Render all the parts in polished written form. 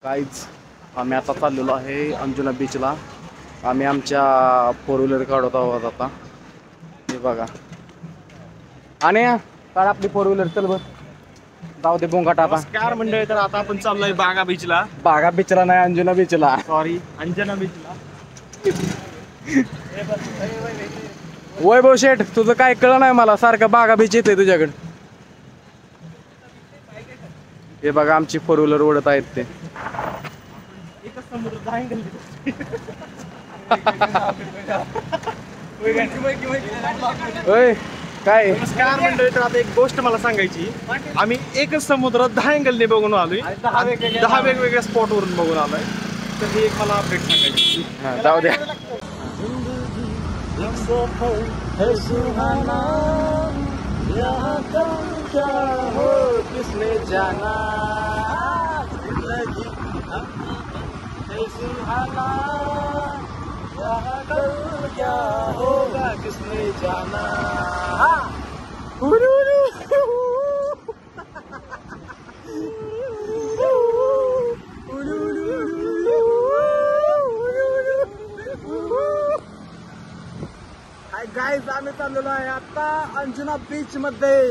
काहीच आम्ही आता चाललेलो आहे अंजुना बीचला। आम्ही आमच्या 4 व्हीलर काढत आहोत आता। हे बघा आणि काढ आपली 4 व्हीलर, चल बस जाऊ दे बोंगाट आता। नमस्कार मंडळी, तर आता आपण चाललोय बागा बीचला। बागा बीचला नाही, अंजुना बीचला, सॉरी अंजना बीचला। वैभव शेठ तुझं काय कळलं नाही मला, सारखं बागा बीच येते तुझ्याकडे। हे बघा आमची 4 व्हीलर ओढत आहेत ते। काय नमस्कार मंडळी, तर आता एक गोष्ट मला सांगायची। आम्ही एकच समुद्र 10 अँगलने बघून आलोय, 10 वेगवेगळ्या स्पॉट वरून बघून आलोय। तर ही एक मला अपडेट सांगायची। जाऊ द्या। किसने जाना क्या होगा किसने जाना। हाय गाइस, आम्ही चाललेलो आहे आता अंजुना बीच मध्ये।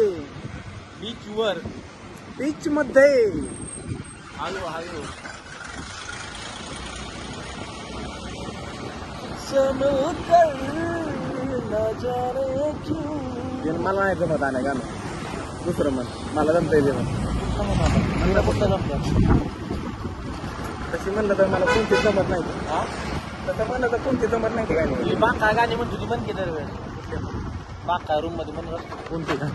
बीच मध्ये हॅलो हॅलो मला नाही जमत आहे गाणं, दुसरं म्हण मला जमतंय ते म्हणलं कुठं जमत। तशी म्हणलं तर मला कोणती जमत नाही, तसं म्हणलं तर कोणती जमत नाही गाणी। बाका गाणी म्हणतो ती बंद केली दरवेळेस। बाका रूम मध्ये म्हणून कोणती का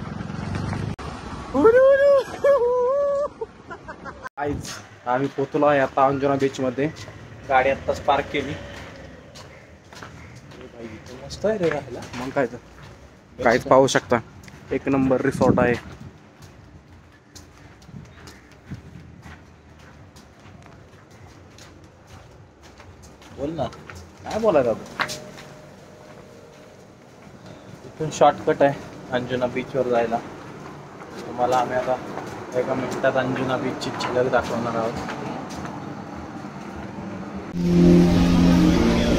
काहीच आम्ही पोचलो आहे आता अंजुना बीच मध्ये। गाडी आत्ताच पार्क केली। मस्त आहे रे राहायला। मग काय तर काहीच पाहू शकता, एक नंबर रिसॉर्ट आहे। बोल ना, काय बोलायचं आता। इथून शॉर्टकट आहे अंजुना बीचवर जायला। तुम्हाला आम्ही आता एका मिनिटात अंजुना बीचची झलक दाखवणार आहोत।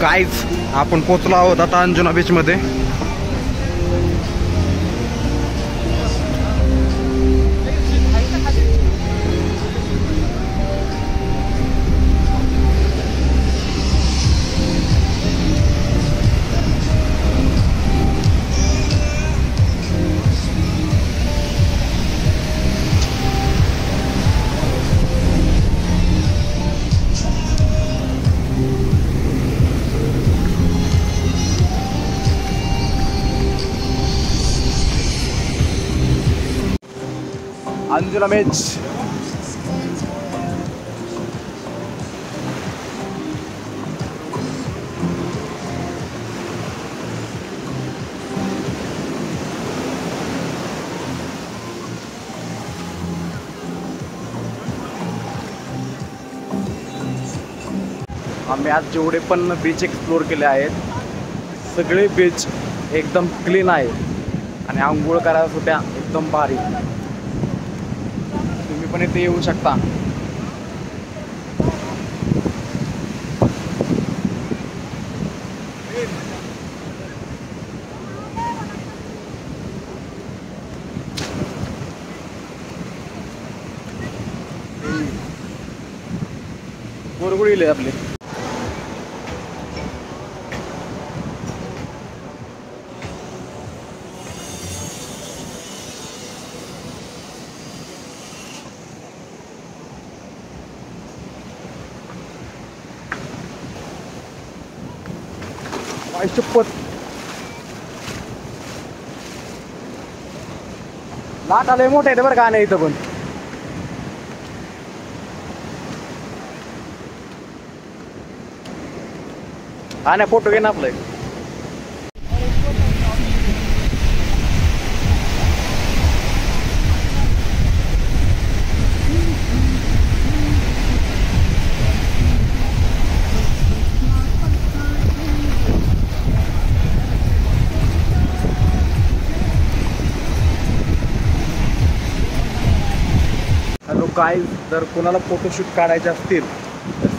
गाईज आपण पोचलो आहोत आता अंजुना बीच मध्ये। अंजुना बीच आम्ही आज जेवढे पण बीच एक्सप्लोर केले आहेत सगळे बीच एकदम क्लीन आहे आणि आंघोळ करायला सुद्धा एकदम भारी। तुम्ही पण इथे येऊ शकता। गोरगुळीले आपले शपथ लाट आलंय मोठं आहे बरं का नाही इथं पण। हा नाही फोटो घे ना आपलं। गाईज जर कोणाला फोटोशूट काढायचे असतील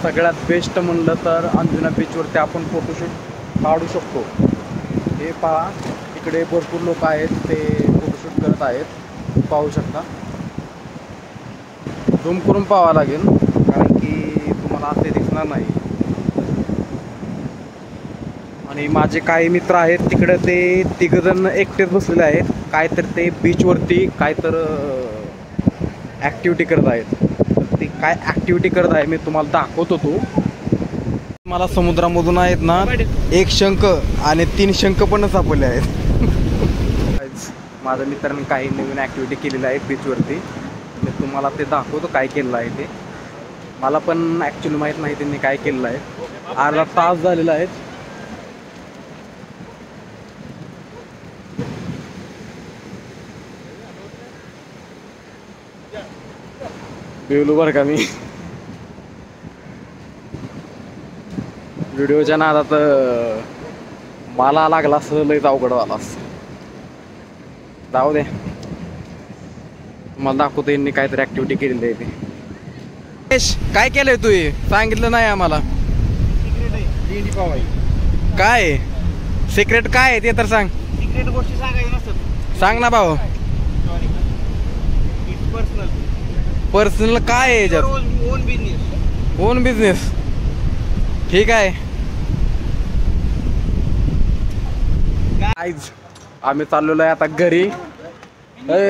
सगळ्यात बेस्ट म्हणलं तर अंजुना बीचवरती आपण फोटोशूट काढू शकतो. हे पहा, इकडे भरपूर लोक आहेत, ते फोटोशूट करत आहेत, पाहू शकता. झूम करून पाहावं लागेल कारण की तुम्हाला असे दिसणार नाही. आणि माझे काही मित्र आहेत तिकडे, ते तिघजण एकटेच बसलेले आहेत, काय तर ते बीचवरती काय तर ॲक्टिव्हिटी करत आहेत. ते काय ॲक्टिव्हिटी करत आहे मी तुम्हाला दाखवत होतो. मला समुद्रामधून आहेत ना 1 शंख आणि 3 शंख पण सापडले आहेत. माझ्या मित्रांनी काही नवीन ॲक्टिव्हिटी केलेली आहे बीचवरती. मी तुम्हाला ते दाखवतो काय केलेलं आहे ते. मला पण ॲक्च्युली माहीत नाही त्यांनी काय केलेलं आहे. अर्धा तास झालेला आहे. बेवलो बरं का मी व्हिडिओच्या नादात मला लागला असं लयच अवघड झाला असं. जाऊ दे, तुम्हाला दाखवतो यांनी काहीतरी ॲक्टिव्हिटी केलेली आहे ते. काय केलंय तू? सांगितलं नाही आम्हाला. काय सिक्रेट काय आहे ते तर सांग. सिक्रेट गोष्टी सांगायच्या नसतात. सांग ना भाऊ. पर्सनल काय आहे याच्यात? On business. ठीक आहे. आम्ही चाललेलो आहे आता घरी.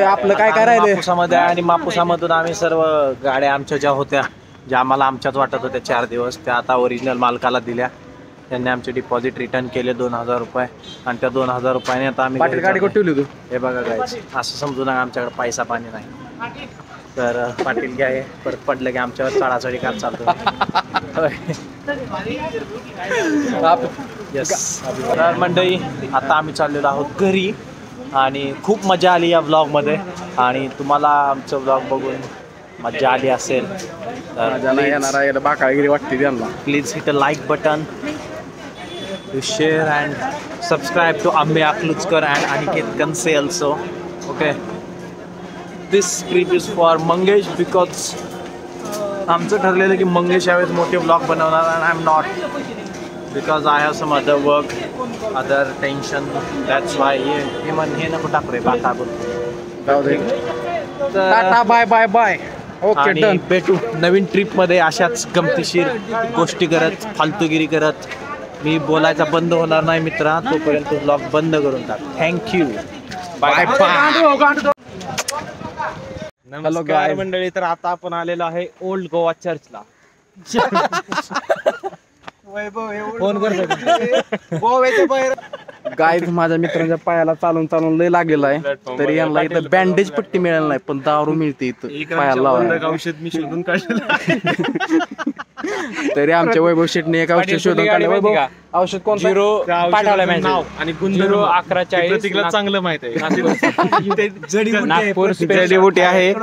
आपलं काय करायचं मापुसामध्ये आणि मापुसामधून आम्ही सर्व गाड्या आमच्या ज्या होत्या, ज्या आम्हाला आमच्याच वाटत होत्या 4 दिवस, त्या आता ओरिजिनल मालकाला दिल्या. त्यांनी आमचे डिपॉझिट रिटर्न केले 2000 रुपये. आणि त्या 2000 रुपयाने आता आम्ही पाटील गाडी कुठे ठेवली तू? हे बघा काय असं समजू नका आमच्याकडे पैसा पाणी नाही. तर पाटील घ्या, परत पडलं की आमच्यावर चढाचढी कार चालतो. येस. तर मंडळी आता आम्ही चाललेलो आहोत घरी आणि खूप मजा आली या व्लॉगमध्ये. आणि तुम्हाला आमचं व्लॉग बघून मजा आली असेल तर येणार बाकागिरी वाटते त्यांना. Please hit a like button, to share and subscribe to Ambe Akalujkar and Aniket Kanse also. Okay, this trip is for Mangesh because आमचं ठरलेलं की मंगेश यावेळेस मोठे ब्लॉग बनवणार and I am not because I have some other work, other tension. That's why हे नको टाकू रे बाका बोल. Tata bye bye bye. Okay आणि डन. भेटू नवीन ट्रिपमध्ये अशाच गमतीशीर गोष्टी करत, फालतूगिरी करत. मी बोलायचा बंद होणार नाही मित्रा, तोपर्यंत ब्लॉग बंद करून टाक. थँक्यू. Bye bye. नमस्कार मंडळी. तर आता आपण आलेलो आहे ओल्ड गोवा चर्चला. फोन गोव्याच्या बाहेर गाईज माझ्या मित्रांच्या पायाला चालून चालून लय लागलेला आहे, तरी यांना इथं बँडेज पट्टी मिळाली नाही, पण दारू मिळते इथं पायाला लावायला. औषध मी शोधून काढलेलं. तरी आमच्या वैभव शेटने एक औषध शोधून काढलं. वैभव, औषध कोणतं? नाव आणि गुंजरो 1140 चांगलं माहित आहे. जडीबुटी आहे.